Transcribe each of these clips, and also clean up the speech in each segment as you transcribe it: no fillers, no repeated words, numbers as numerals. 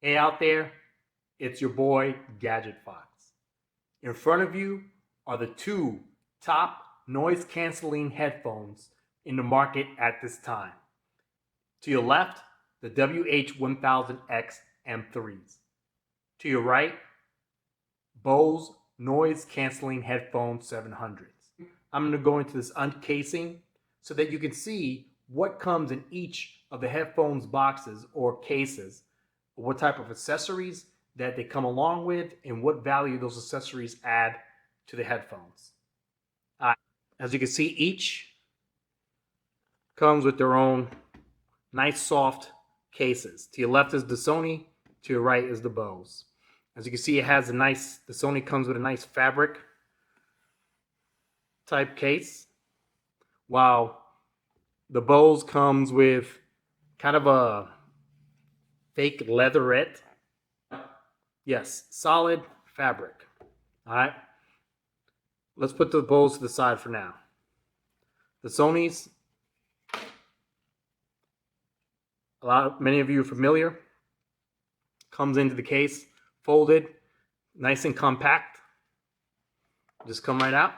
Hey out there, it's your boy Gadget Fox. In front of you are the two top noise canceling headphones in the market at this time. To your left, the WH-1000X M3s. To your right, Bose noise canceling headphone 700s. I'm going to go into this uncasing so that you can see what comes in each of the headphones boxes or cases, what type of accessories that they come along with, and what value those accessories add to the headphones. As you can see, each comes with their own nice soft cases. To your left is the Sony, to your right is the Bose. As you can see, the Sony comes with a nice fabric type case, while the Bose comes with kind of a fake leatherette. Yes, solid fabric. All right. Let's put the Bose to the side for now. The Sonys, many of you are familiar, comes into the case folded, nice and compact. Just come right out,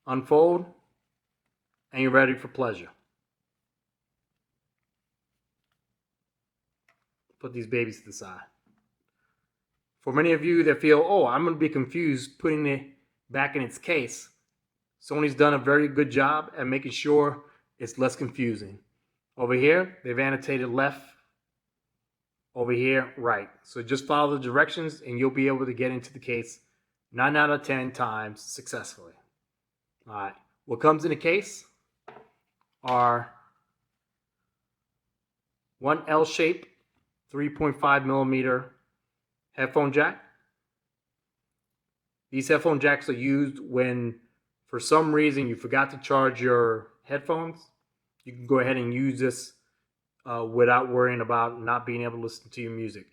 unfold, and you're ready for pleasure. Put these babies to the side. For many of you that feel, oh, I'm going to be confused putting it back in its case, Sony's done a very good job at making sure it's less confusing. Over here, they've annotated left. Over here, right. So just follow the directions and you'll be able to get into the case 9 out of 10 times successfully. All right. What comes in the case are one L-shaped 3.5 millimeter headphone jack. These headphone jacks are used when, for some reason, you forgot to charge your headphones. You can go ahead and use this without worrying about not being able to listen to your music.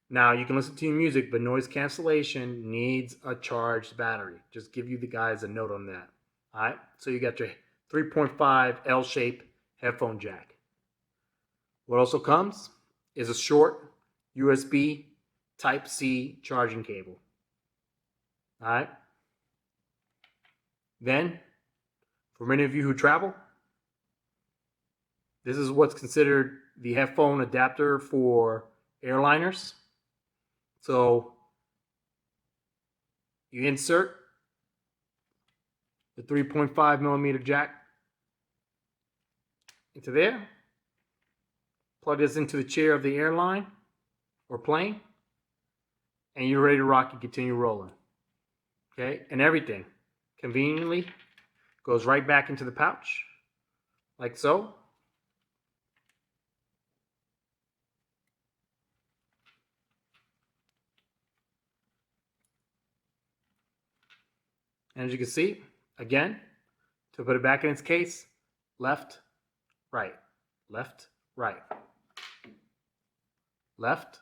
Now, you can listen to your music, but noise cancellation needs a charged battery. Just give you the guys a note on that. All right, so you got your 3.5 L-shaped headphone jack. What also comes is a short USB Type-C charging cable. All right. Then, for many of you who travel, this is what's considered the headphone adapter for airliners. So you insert the 3.5 millimeter jack into there, plug this into the chair of the airline or plane, and you're ready to rock and continue rolling. Okay, and everything conveniently goes right back into the pouch, like so. And as you can see, again, to put it back in its case, left, right, left, right, left,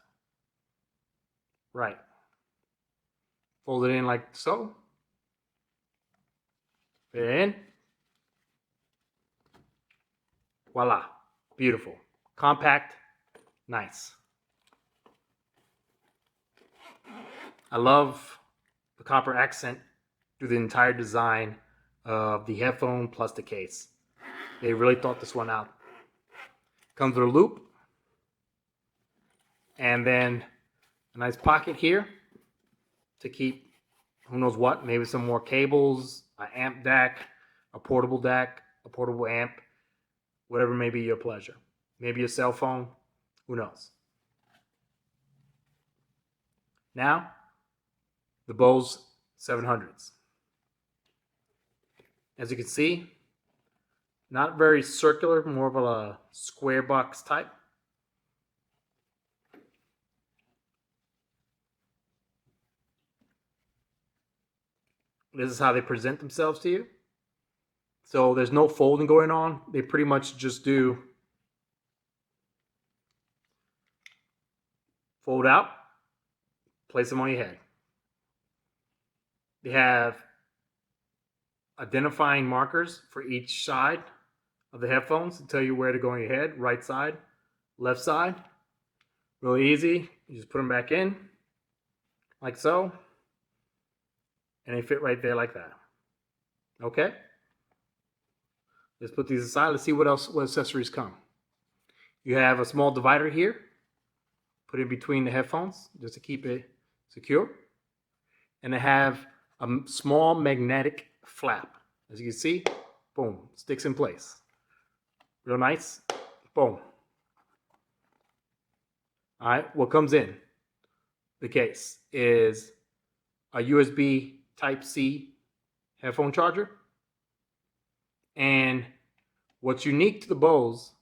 right. Fold it in like so. Fit it in. Voila. Beautiful. Compact. Nice. I love the copper accent through the entire design of the headphone plus the case. They really thought this one out. Comes with a loop. And then a nice pocket here to keep who knows what, maybe some more cables, an amp DAC, a portable amp, whatever may be your pleasure. Maybe your cell phone, who knows. Now, the Bose 700s. As you can see, not very circular, more of a square box type. This is how they present themselves to you. So there's no folding going on. They pretty much just do fold out, place them on your head. They have identifying markers for each side of the headphones to tell you where to go on your head, right side, left side. Really easy. You just put them back in like so, and they fit right there like that. Okay? Let's put these aside. Let's see what accessories come. You have a small divider here. Put it between the headphones just to keep it secure. And they have a small magnetic flap. As you can see, boom, sticks in place. Real nice. Boom. All right, what comes in the case is a USB Type-C headphone charger. And what's unique to the Bose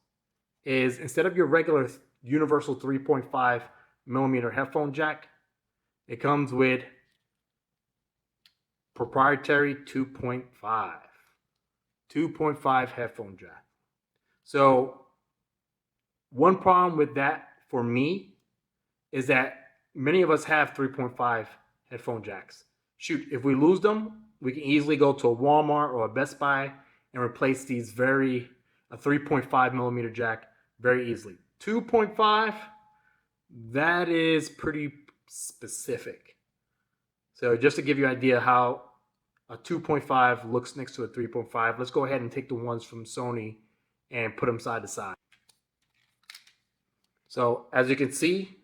is instead of your regular universal 3.5 millimeter headphone jack, it comes with proprietary 2.5 headphone jack. So one problem with that for me is that many of us have 3.5 headphone jacks. Shoot, if we lose them, we can easily go to a Walmart or a Best Buy and replace a 3.5 millimeter jack very easily. 2.5, that is pretty specific. So just to give you an idea how a 2.5 looks next to a 3.5, let's go ahead and take the ones from Sony and put them side to side. So as you can see,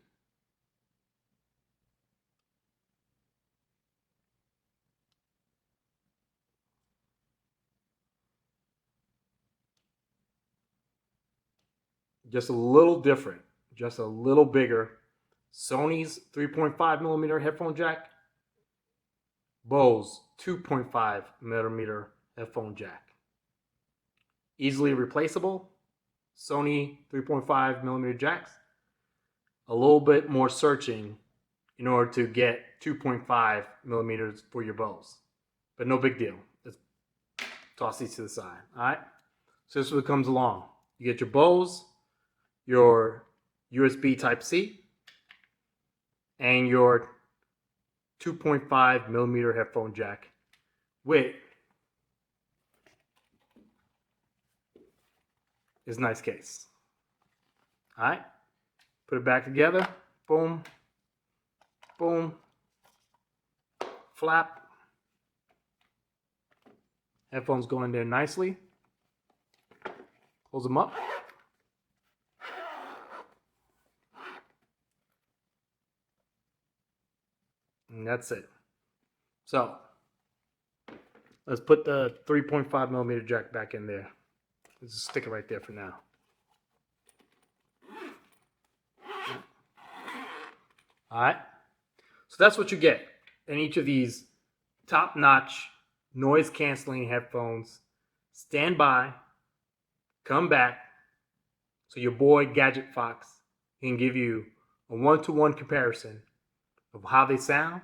just a little different, just a little bigger. Sony's 3.5 millimeter headphone jack, Bose 2.5 millimeter headphone jack. Easily replaceable, Sony 3.5 millimeter jacks. A little bit more searching in order to get 2.5 millimeters for your Bose. But no big deal. Let's toss these to the side. All right. So this is what comes along. You get your Bose, your USB Type-C, and your 2.5 millimeter headphone jack with this nice case. All right. Put it back together. Boom. Boom. Flap. Headphones go in there nicely. Close them up. And that's it. So let's put the 3.5 millimeter jack back in there. Let's just stick it right there for now. All right. So that's what you get in each of these top-notch noise canceling headphones. Stand by, come back, so your boy Gadget Fox can give you a one-to-one comparison of how they sound,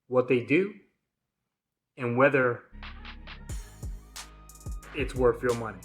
what they do, and whether it's worth your money.